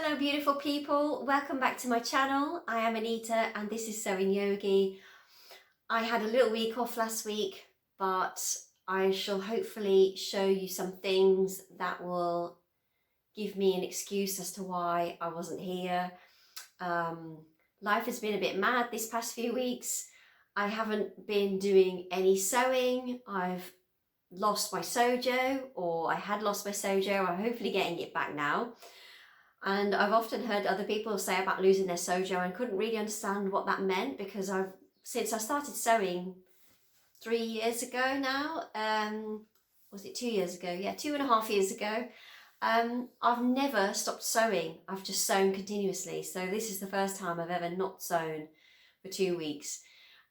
Hello beautiful people, welcome back to my channel. I am Anita and this is Sewing Yogi. I had a little week off last week, but I shall hopefully show you some things that will give me an excuse as to why I wasn't here. Life has been a bit mad this past few weeks. I haven't been doing any sewing. I've lost my Sewjo, or I had lost my Sewjo. I'm hopefully getting it back now. And I've often heard other people say about losing their Sewjo and couldn't really understand what that meant, because since I started sewing 3 years ago now, was it 2 years ago? Yeah, 2.5 years ago. I've never stopped sewing. I've just sewn continuously. So this is the first time I've ever not sewn for 2 weeks.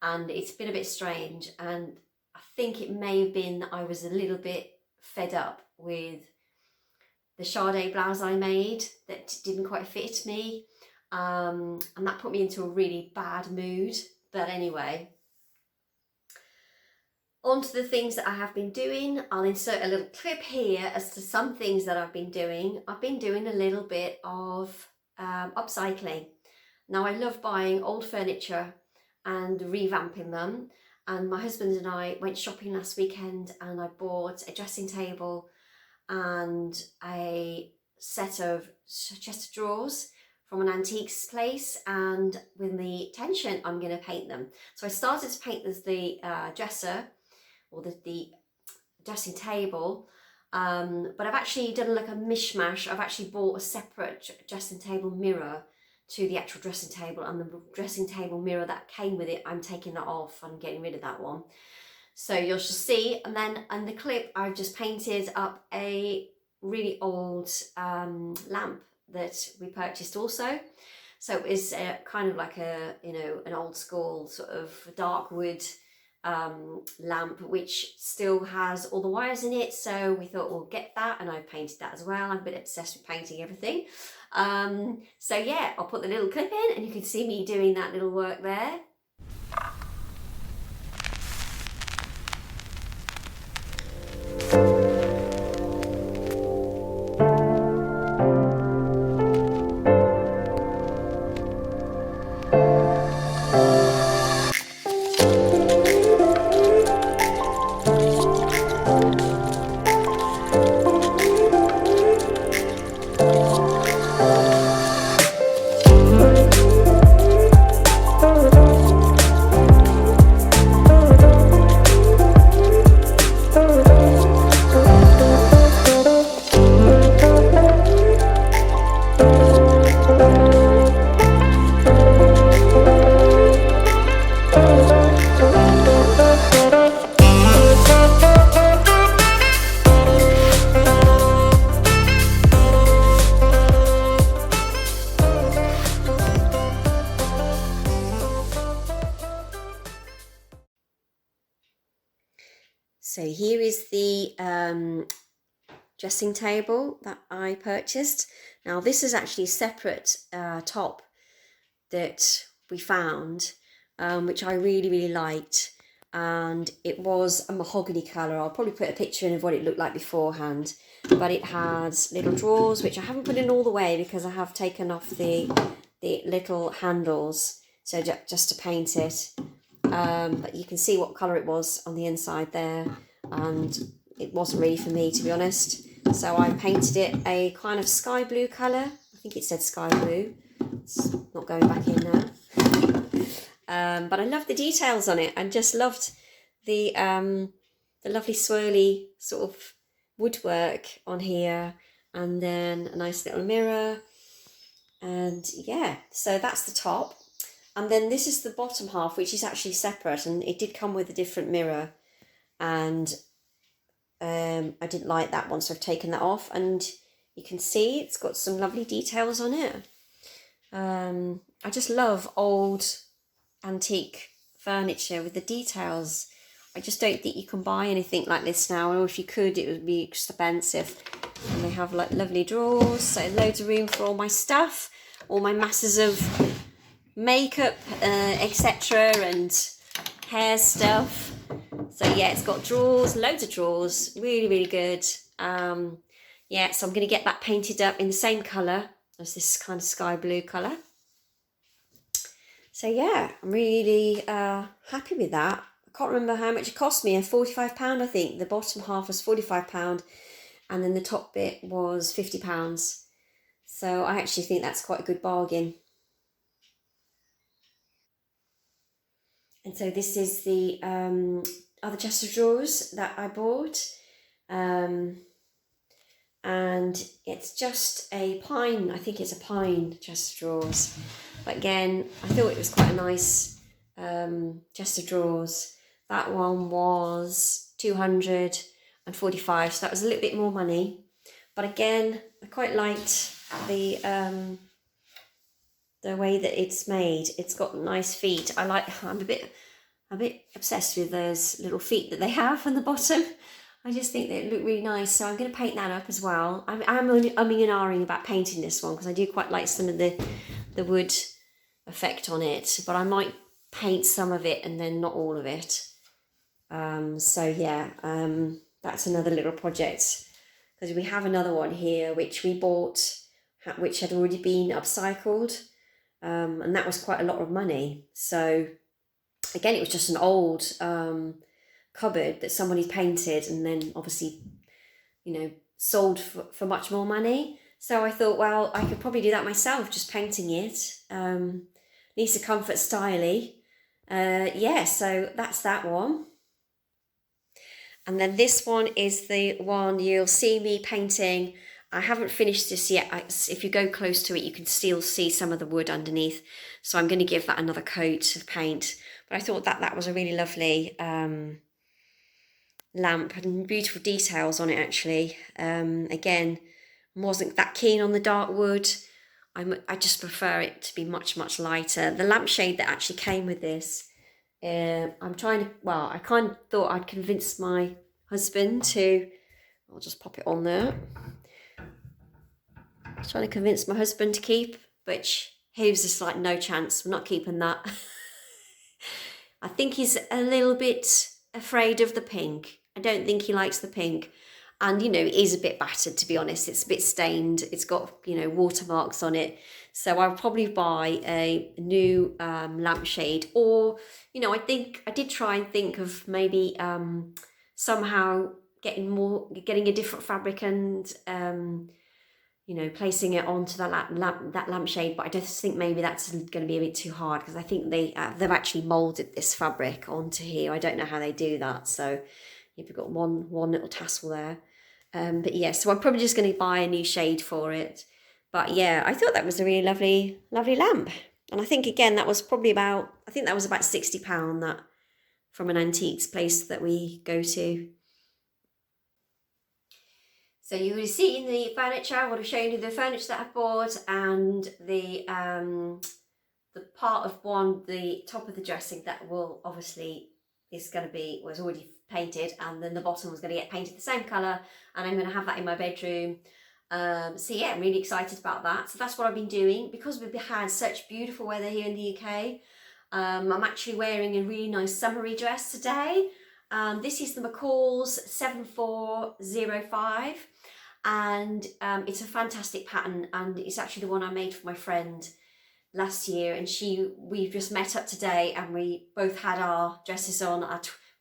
And it's been a bit strange. And I think it may have been that I was a little bit fed up with the Sade blouse I made that didn't quite fit me, and that put me into a really bad mood. But anyway, on to the things that I have been doing. I'll insert a little clip here as to some things that I've been doing. I've been doing a little bit of upcycling. Now, I love buying old furniture and revamping them, and my husband and I went shopping last weekend and I bought a dressing table and a set of chest of drawers from an antiques place, and with the intention I'm going to paint them. So I started to paint the dresser, or the dressing table, but I've actually done like a mishmash. I've actually bought a separate dressing table mirror to the actual dressing table, and the dressing table mirror that came with it, I'm taking that off and getting rid of that one. So you shall see. And then in the clip, I've just painted up a really old lamp that we purchased also. So it was kind of like an old school sort of dark wood lamp, which still has all the wires in it. So we thought we'll get that, and I painted that as well. I'm a bit obsessed with painting everything. So yeah, I'll put the little clip in and you can see me doing that little work there. So here is the dressing table that I purchased. Now this is actually a separate top that we found, which I really liked, and it was a mahogany colour. I'll probably put a picture in of what it looked like beforehand, but it has little drawers, which I haven't put in all the way because I have taken off the little handles, so just to paint it. But you can see what colour it was on the inside there, and it wasn't really for me, to be honest. So I painted it a kind of sky blue colour. I think it said sky blue. It's not going back in now. But I loved the details on it. I just loved the lovely swirly sort of woodwork on here, and then a nice little mirror. And yeah, so that's the top. And then this is the bottom half, which is actually separate, and it did come with a different mirror, and I didn't like that one, so I've taken that off, and you can see it's got some lovely details on it. I just love old antique furniture with the details. I just don't think you can buy anything like this now, or if you could, it would be expensive. And they have like lovely drawers, so loads of room for all my stuff, all my masses of makeup, etc., and hair stuff. So yeah, it's got drawers, loads of drawers, really good. Yeah, so I'm going to get that painted up in the same colour There's this kind of sky blue colour. So yeah, I'm really happy with that. I can't remember how much it cost me, £45 I think. The bottom half was £45 and then the top bit was £50. So I actually think that's quite a good bargain. And so this is the other chest of drawers that I bought. And it's just a pine, I think it's a pine chest of drawers. But again, I thought it was quite a nice chest of drawers. That one was £245, so that was a little bit more money. But again, I quite liked the way that it's made. It's got nice feet. I'm a bit obsessed with those little feet that they have on the bottom. I just think they look really nice, so I'm going to paint that up as well. I'm only umming and ahhing about painting this one because I do quite like some of the wood effect on it, but I might paint some of it and then not all of it. So yeah, that's another little project, because we have another one here which we bought, which had already been upcycled, and that was quite a lot of money. So again, it was just an old cupboard that somebody painted and then obviously, you know, sold for much more money. So I thought, well, I could probably do that myself, just painting it. Lisa Comfort styly. Yeah, so that's that one. And then this one is the one you'll see me painting. I haven't finished this yet. If you go close to it, you can still see some of the wood underneath. So I'm going to give that another coat of paint. But I thought that was a really lovely lamp and beautiful details on it actually. Again, wasn't that keen on the dark wood. I just prefer it to be much lighter. The lampshade that actually came with this, I'm trying to, well, I kind of thought I'd convince my husband to, I'll just pop it on there. I was trying to convince my husband to keep, which he was just like, no chance, we're not keeping that. I think he's a little bit afraid of the pink. I don't think he likes the pink. And, you know, it is a bit battered, to be honest. It's a bit stained. It's got, you know, watermarks on it. So I'll probably buy a new lampshade. Or, you know, I did try and think of maybe somehow getting a different fabric and, you know, placing it onto that lampshade. But I just think maybe that's going to be a bit too hard, because I think they've actually moulded this fabric onto here. I don't know how they do that. So you've got one little tassel there. But yeah, so I'm probably just going to buy a new shade for it. But yeah, I thought that was a really lovely lamp. And I think, again, that was probably about, I think that was about £60 that, from an antiques place that we go to. So you would have seen the furniture. I would have shown you the furniture that I bought, and the part of the top of the dressing that will obviously was already painted, and then the bottom was going to get painted the same colour, and I'm going to have that in my bedroom. So yeah, I'm really excited about that. So that's what I've been doing. Because we've had such beautiful weather here in the UK, I'm actually wearing a really nice summery dress today. This is the Mccalls 7405, and it's a fantastic pattern, and it's actually the one I made for my friend last year, and we've just met up today, and we both had our dresses on.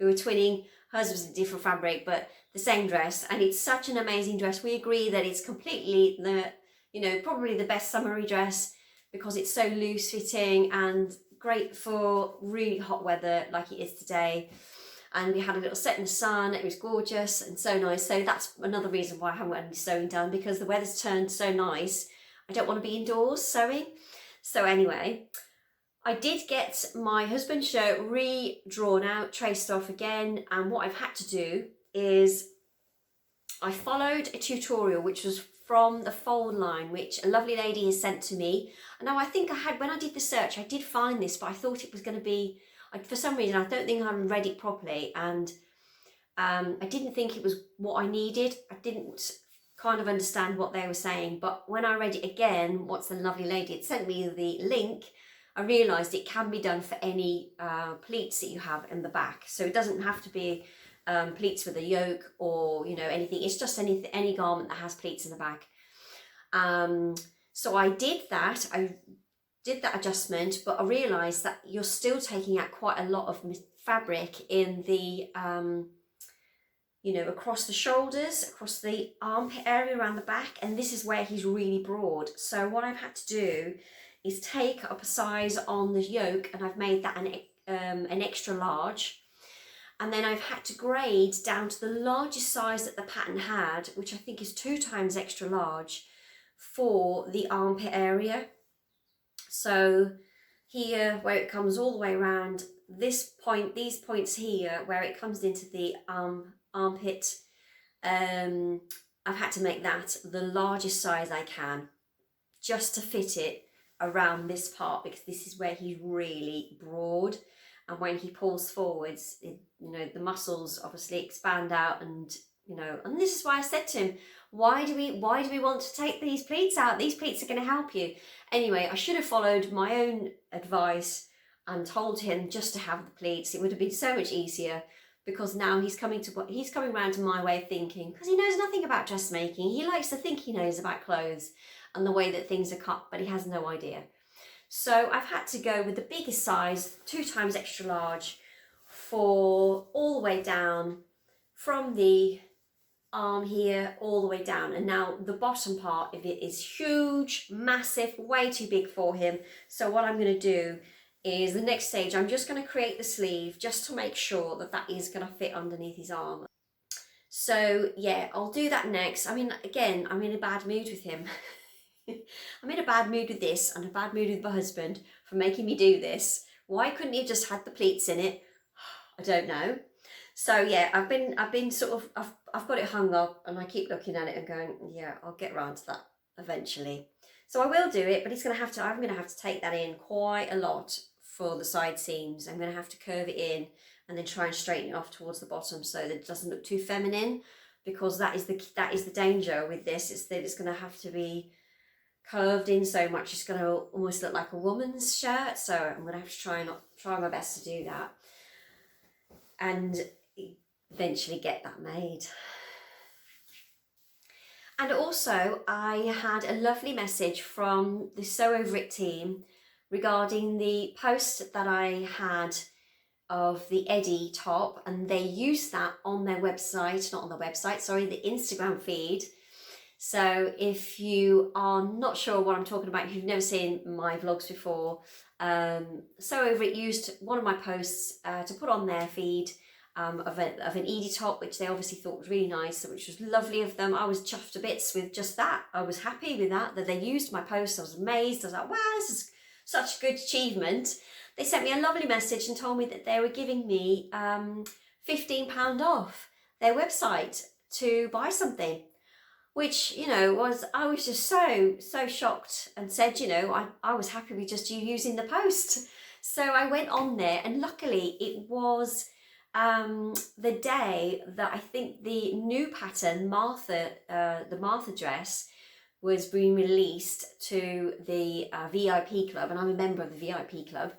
We were twinning. Hers was a different fabric, but the same dress, and it's such an amazing dress. We agree that it's completely probably the best summery dress, because it's so loose fitting and great for really hot weather like it is today. And we had a little set in the sun. It was gorgeous and so nice. So that's another reason why I haven't got any sewing done, because the weather's turned so nice. I don't want to be indoors sewing. So anyway, I did get my husband's shirt redrawn out, traced off again, and what I've had to do is I followed a tutorial which was from the fold line, which a lovely lady has sent to me. And now I think when I did the search, I did find this, but I thought it was going to be, for some reason, I don't think I read it properly, and I didn't think it was what I needed. I didn't kind of understand what they were saying, but when I read it again, what's the lovely lady had sent me the link, I realised it can be done for any pleats that you have in the back. So it doesn't have to be pleats with a yoke or anything. It's just any garment that has pleats in the back. So I did that. I did that adjustment, but I realised that you're still taking out quite a lot of fabric in the, you know, across the shoulders, across the armpit area around the back, and this is where he's really broad. So what I've had to do is take up a size on the yoke, and I've made that an extra large. And then I've had to grade down to the largest size that the pattern had, which I think is 2 times extra large, for the armpit area. So here, where it comes all the way around, this point, these points here, where it comes into the armpit, I've had to make that the largest size I can, just to fit it around this part, because this is where he's really broad, and when he pulls forwards, you know, the muscles obviously expand out, and you know, and this is why I said to him, why do we want to take these pleats out? These pleats are going to help you. Anyway, I should have followed my own advice and told him just to have the pleats. It would have been so much easier, because now he's coming around to my way of thinking, because he knows nothing about dressmaking. He likes to think he knows about clothes and the way that things are cut, but he has no idea. So I've had to go with the biggest size, 2 times extra large, for all the way down from the arm here all the way down. And now the bottom part of it is huge, massive, way too big for him. So what I'm going to do is, the next stage, I'm just going to create the sleeve just to make sure that that is going to fit underneath his arm. So yeah, I'll do that next. I mean, again, I'm in a bad mood with him. I'm in a bad mood with this, and a bad mood with my husband for making me do this. Why couldn't he have just had the pleats in it? I don't know. So yeah, I've been sort of, I've got it hung up, and I keep looking at it and going, yeah, I'll get around to that eventually. So I will do it, but I'm going to have to take that in quite a lot for the side seams. I'm going to have to curve it in and then try and straighten it off towards the bottom so that it doesn't look too feminine, because that is the danger with this, is that it's going to have to be curved in so much it's going to almost look like a woman's shirt. So I'm going to have to try my best to do that and eventually get that made. And also, I had a lovely message from the Sewjo team regarding the post that I had of the Eddie top, and they used that on their website, not on the website, sorry, the Instagram feed. So if you are not sure what I'm talking about, if you've never seen my vlogs before, Sewjo used one of my posts to put on their feed of an Edie top, which they obviously thought was really nice, which was lovely of them. I was chuffed to bits with just that. I was happy with that they used my post. I was amazed. I was like, wow, this is such a good achievement. They sent me a lovely message and told me that they were giving me £15 off their website to buy something, which, you know, I was just so shocked, and said, you know, I was happy with just you using the post. So I went on there, and luckily it was the day that I think the new pattern, the Martha dress, was being released to the VIP club, and I'm a member of the VIP club,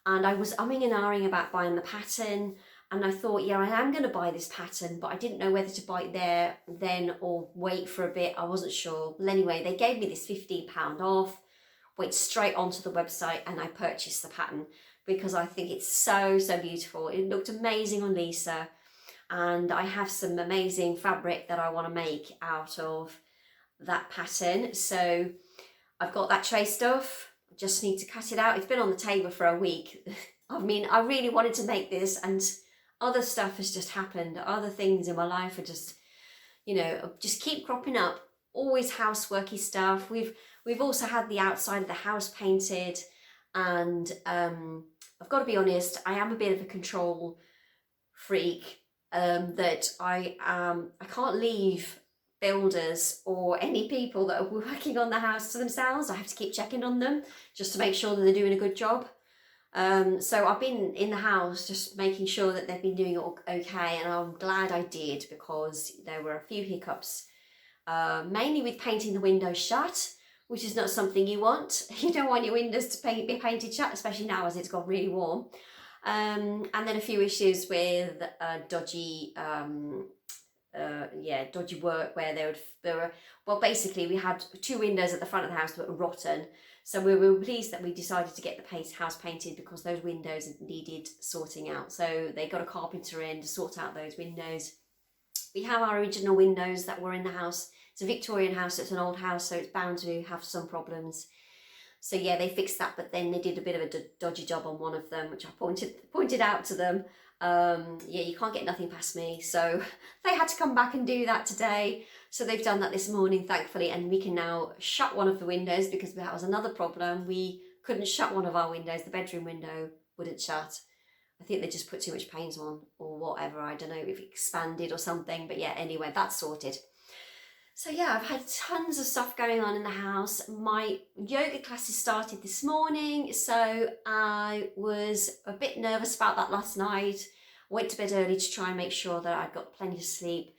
and I was umming and ahhing about buying the pattern, and I thought, yeah, I am going to buy this pattern, but I didn't know whether to buy it there then or wait for a bit. I wasn't sure. Well, anyway, they gave me this £15 off, went straight onto the website, and I purchased the pattern because I think it's so beautiful. It looked amazing on Lisa, and I have some amazing fabric that I want to make out of that pattern. So I've got that tray stuff. I just need to cut it out. It's been on the table for a week. I mean, I really wanted to make this, and other stuff has just happened. Other things in my life are just, you know, just keep cropping up. Always houseworky stuff. We've also had the outside of the house painted, and I've got to be honest, I am a bit of a control freak. That I can't leave builders or any people that are working on the house to themselves. I have to keep checking on them just to make sure that they're doing a good job. So I've been in the house just making sure that they've been doing it okay, and I'm glad I did, because there were a few hiccups, mainly with painting the windows shut, which is not something you want. You don't want your windows to be painted shut, especially now as it's got really warm. And then a few issues with dodgy yeah, dodgy work where there were, well, basically we had 2 windows at the front of the house that were rotten. So we were pleased that we decided to get the house painted because those windows needed sorting out. So they got a carpenter in to sort out those windows. We have our original windows that were in the house. It's a Victorian house, it's an old house, so it's bound to have some problems. So yeah, they fixed that, but then they did a bit of a dodgy job on one of them, which I pointed out to them. Yeah, you can't get nothing past me. So they had to come back and do that today. So they've done that this morning, thankfully, and we can now shut one of the windows because that was another problem. We couldn't shut one of our windows. The bedroom window wouldn't shut. I think they just put too much paint on or whatever. I don't know if it expanded or something, but yeah, anyway, that's sorted. So yeah, I've had tons of stuff going on in the house. My yoga classes started this morning, so I was a bit nervous about that last night. Went to bed early to try and make sure that I'd got plenty of sleep,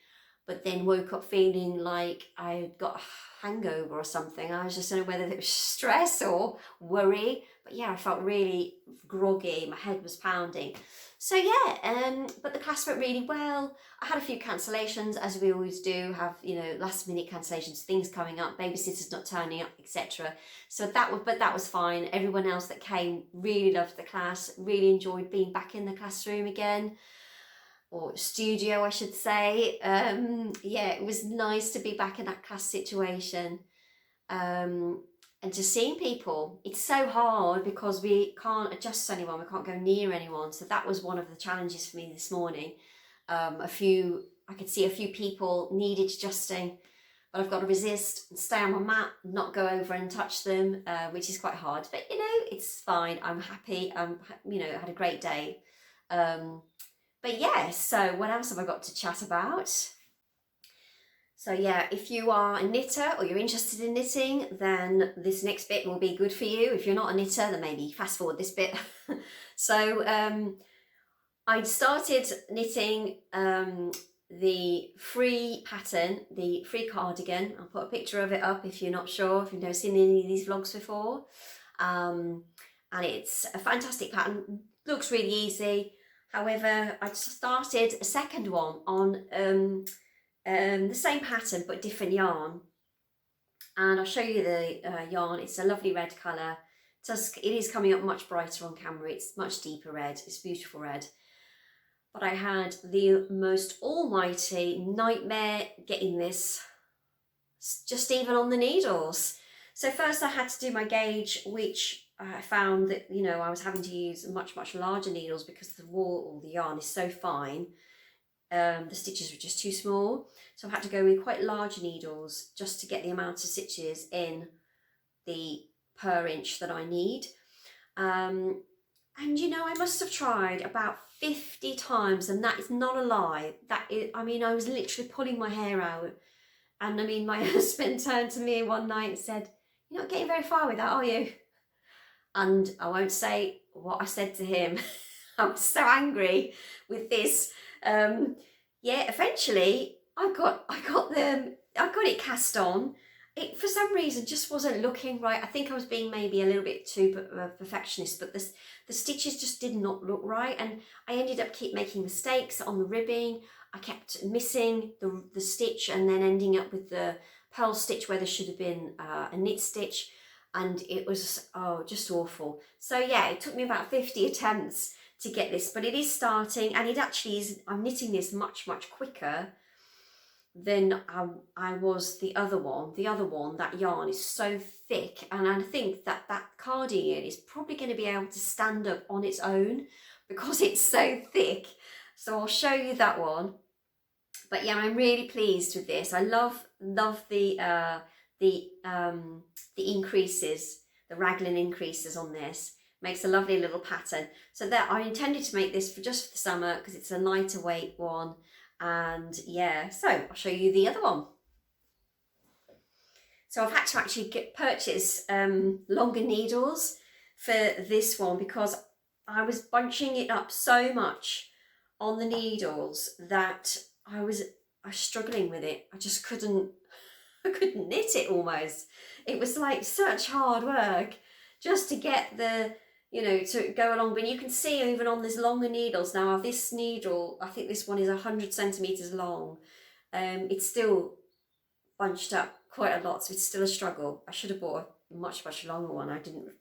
but then woke up feeling like I'd got a hangover or something. I was just don't know whether it was stress or worry, but yeah, I felt really groggy. My head was pounding. So yeah, but the class went really well. I had a few cancellations, as we always do, have, you know, last minute cancellations, things coming up, babysitters not turning up, etc. So that was fine. Everyone else that came really loved the class, really enjoyed being back in the classroom again, or studio, I should say. Yeah, it was nice to be back in that class situation. And just seeing people, it's so hard because we can't adjust to anyone, we can't go near anyone. So that was one of the challenges for me this morning. I could see a few people needed adjusting, but I've got to resist and stay on my mat, not go over and touch them, which is quite hard. But you know, it's fine. I'm happy. You know, I had a great day. But yeah, so what else have I got to chat about? So yeah, if you are a knitter or you're interested in knitting, then this next bit will be good for you. If you're not a knitter, then maybe fast forward this bit. So I started knitting the free pattern, the free cardigan. I'll put a picture of it up if you're not sure, if you've never seen any of these vlogs before. And it's a fantastic pattern, looks really easy. However, I started a second one on the same pattern but different yarn, and I'll show you the yarn. It's a lovely red colour. It is coming up much brighter on camera. It's much deeper red. It's beautiful red. But I had the most almighty nightmare getting this just even on the needles. So first I had to do my gauge, which I found that, you know, I was having to use much larger needles because the wool or the yarn is so fine. The stitches were just too small, so I had to go with quite large needles just to get the amount of stitches in the per inch that I need. And you know, I must have tried about 50 times, and that is not a lie. I mean, I was literally pulling my hair out. And I mean, my husband turned to me one night and said, "You're not getting very far with that, are you?" And I won't say what I said to him. I was so angry with this. Yeah, eventually I got it cast on. It for some reason just wasn't looking right. I think I was being maybe a little bit too perfectionist, but the stitches just did not look right, and I ended up keep making mistakes on the ribbing. I kept missing the stitch and then ending up with the purl stitch where there should have been a knit stitch, and it was just awful. So yeah, it took me about 50 attempts to get this, but it is starting, and it actually is. I'm knitting this much quicker than I was the other one. The other one, that yarn is so thick, and I think that cardigan is probably going to be able to stand up on its own because it's so thick. So I'll show you that one. But yeah, I'm really pleased with this. I love the increases, the raglan increases on this. Makes a lovely little pattern. So there, I intended to make this just for the summer because it's a lighter weight one. And yeah, so I'll show you the other one. So I've had to actually purchase longer needles for this one because I was bunching it up so much on the needles that I was struggling with it. I just couldn't knit it almost. It was like such hard work just to get the, you know, to go along. But you can see even on these longer needles now, this needle, I think this one is 100 centimeters long, It's still bunched up quite a lot, so it's still a struggle. I should have bought a much longer one.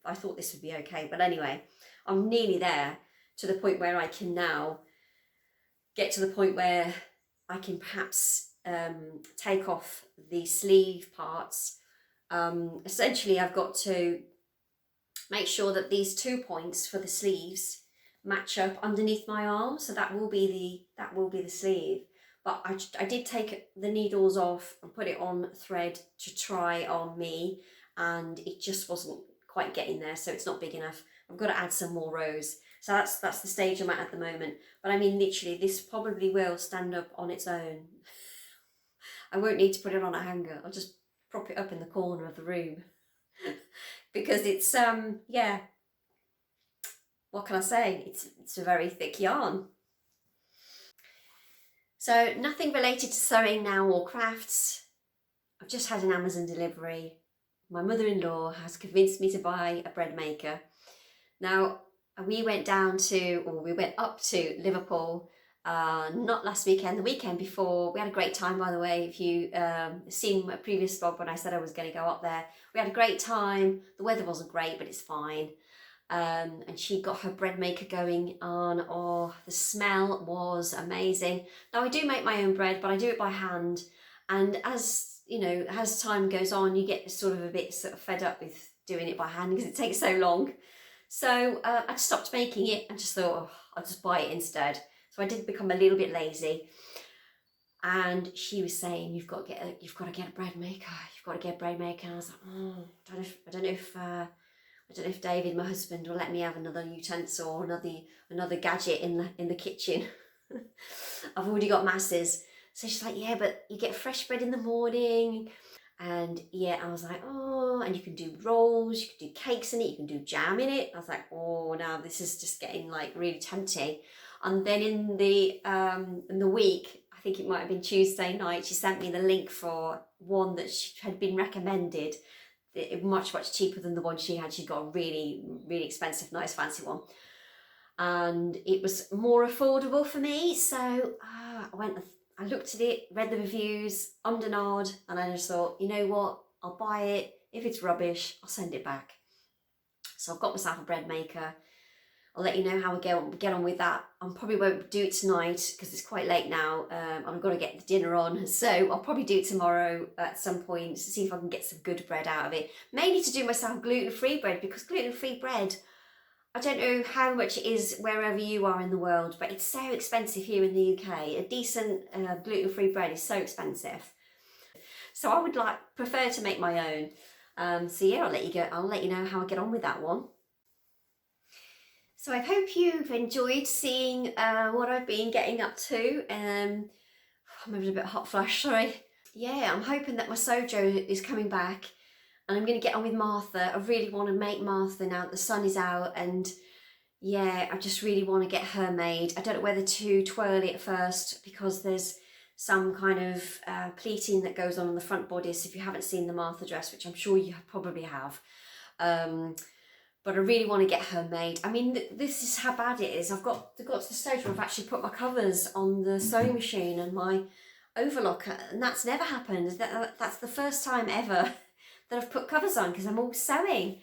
I thought this would be okay, but anyway, I'm nearly there, to the point where I can now get to the point where I can perhaps take off the sleeve parts. Essentially, I've got to make sure that these 2 points for the sleeves match up underneath my arm, so that will be the sleeve. But I did take the needles off and put it on thread to try on me, and it just wasn't quite getting there, so it's not big enough. I've got to add some more rows. So that's the stage I'm at the moment. But I mean, literally, this probably will stand up on its own. I won't need to put it on a hanger. I'll just prop it up in the corner of the room. Because it's, yeah, what can I say? It's a very thick yarn. So nothing related to sewing now or crafts. I've just had an Amazon delivery. My mother-in-law has convinced me to buy a bread maker. Now, we went up to Liverpool, not last weekend, the weekend before. We had a great time, by the way. If you seen my previous vlog when I said I was going to go up there, we had a great time. The weather wasn't great, but it's fine. And she got her bread maker going on. Oh, the smell was amazing. Now, I do make my own bread, but I do it by hand. And as you know, as time goes on, you get sort of a bit fed up with doing it by hand because it takes so long. So I stopped making it and just thought, oh, I'll just buy it instead. So I did become a little bit lazy. And she was saying, you've got to get a bread maker. You've got to get a bread maker. And I was like, oh, I don't know if David, my husband, will let me have another utensil or another gadget in the kitchen. I've already got masses. So she's like, yeah, but you get fresh bread in the morning. And yeah, I was like, oh, and you can do rolls, you can do cakes in it, you can do jam in it. I was like, oh, now this is just getting like really tempting. And then in the week, I think it might have been Tuesday night, she sent me the link for one that had been recommended. Much cheaper than the one she had. She got a really expensive, nice, fancy one, and it was more affordable for me. So I looked at it, read the reviews, ummed and ahed, and I just thought, you know what, I'll buy it. If it's rubbish, I'll send it back. So I've got myself a bread maker. I'll let you know how I get on with that. I probably won't do it tonight because it's quite late now. I've got to get the dinner on, so I'll probably do it tomorrow at some point to see if I can get some good bread out of it. Mainly to do myself gluten-free bread, because gluten-free bread, I don't know how much it is wherever you are in the world, but it's so expensive here in the UK. A decent gluten-free bread is so expensive. So I would prefer to make my own. So yeah, I'll let you know how I get on with that one. So I hope you've enjoyed seeing what I've been getting up to. I'm having a bit of hot flash, sorry. Yeah, I'm hoping that my Sewjo is coming back and I'm going to get on with Martha. I really want to make Martha now that the sun is out, and yeah, I just really want to get her made. I don't know whether to twirl it first because there's some kind of pleating that goes on the front bodice if you haven't seen the Martha dress, which I'm sure you probably have. But I really want to get her made. I mean, this is how bad it is. I've got to the stage where I've actually put my covers on the sewing machine and my overlock, and that's never happened. That's the first time ever that I've put covers on because I'm all sewing.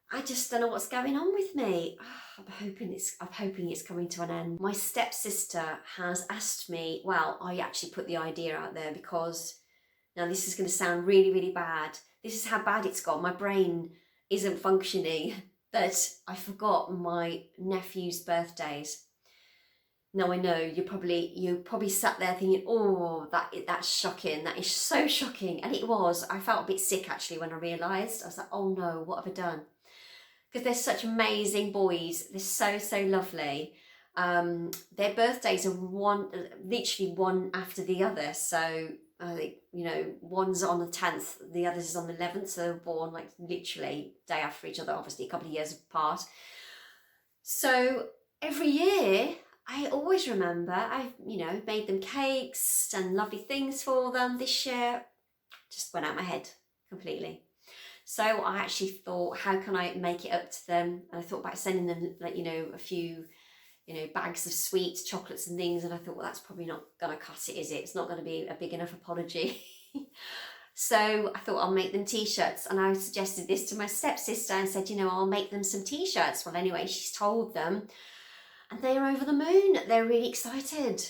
I just don't know what's going on with me. I'm hoping it's coming to an end. My stepsister has asked me, well, I actually put the idea out there because, now this is going to sound really bad. This is how bad it's got. My brain isn't functioning, that I forgot my nephew's birthdays. Now I know you probably sat there thinking, oh, that's shocking. That is so shocking. And it was. I felt a bit sick actually when I realised. I was like, oh no, what have I done? Because they're such amazing boys. They're so lovely. Their birthdays are literally one after the other. So I think, you know, one's on the 10th, the other's is on the 11th, so they're born like literally day after each other, obviously a couple of years apart. So every year, I always remember, I've, you know, made them cakes, done lovely things for them. This year, just went out my head completely. So I actually thought, how can I make it up to them? And I thought about sending them, like, you know, a few you know, bags of sweets, chocolates and things. And I thought, well, that's probably not going to cut it, is it? It's not going to be a big enough apology. So I thought I'll make them t-shirts, and I suggested this to my stepsister and said, you know, I'll make them some t-shirts. Well, anyway, she's told them and they're over the moon. They're really excited.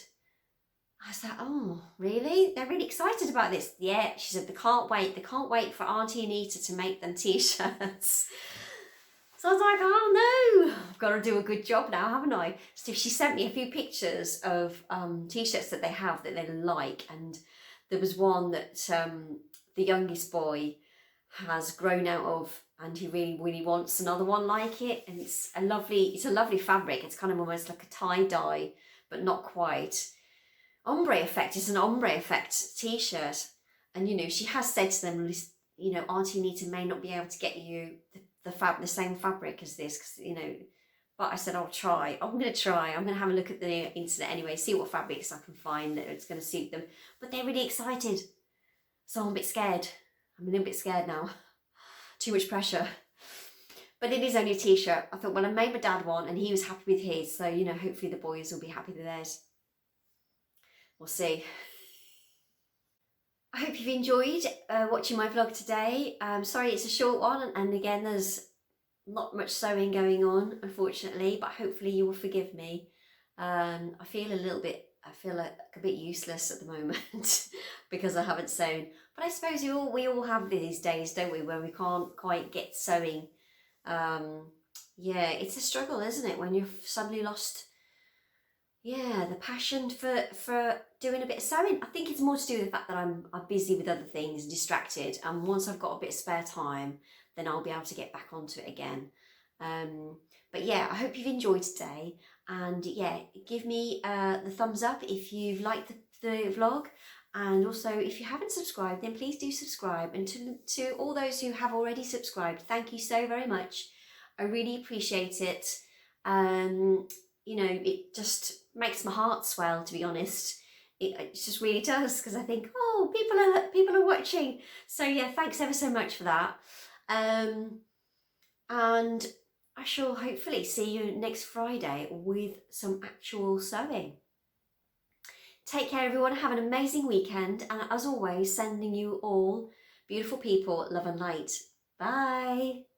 I was like, oh, really? They're really excited about this. Yeah, she said, they can't wait. They can't wait for Auntie Anita to make them t-shirts. So I was like, oh no, I've got to do a good job now, haven't I? So she sent me a few pictures of t-shirts that they have that they like. And there was one that the youngest boy has grown out of, and he really, really wants another one like it. And it's a lovely fabric. It's kind of almost like a tie-dye, but not quite. Ombre effect. It's an ombre effect t-shirt. And, you know, she has said to them, you know, Auntie Anita may not be able to get you the same fabric as this, because, you know, but I said, I'll try. I'm going to try. I'm going to have a look at the internet anyway, see what fabrics I can find that it's going to suit them. But they're really excited. So I'm a bit scared. I'm a little bit scared now. Too much pressure. But it is only a t-shirt. I thought, well, I made my dad one and he was happy with his. So, you know, hopefully the boys will be happy with theirs. We'll see. I hope you've enjoyed watching my vlog today. Sorry it's a short one, and again there's not much sewing going on, unfortunately, but hopefully you will forgive me. I feel like a bit useless at the moment because I haven't sewn. But I suppose we all have these days, don't we, where we can't quite get sewing. Yeah, it's a struggle, isn't it, when you've suddenly lost, yeah, the passion for doing a bit of sewing. I think it's more to do with the fact that I'm busy with other things, distracted, and once I've got a bit of spare time, then I'll be able to get back onto it again. But yeah, I hope you've enjoyed today, and yeah, give me the thumbs up if you've liked the vlog, and also if you haven't subscribed, then please do subscribe. And to all those who have already subscribed, thank you so very much. I really appreciate it. You know, it just makes my heart swell, to be honest. It just really does, because I think, oh, people are watching. So yeah, thanks ever so much for that. And I shall hopefully see you next Friday with some actual sewing. Take care, everyone. Have an amazing weekend. And as always, sending you all beautiful people love and light. Bye.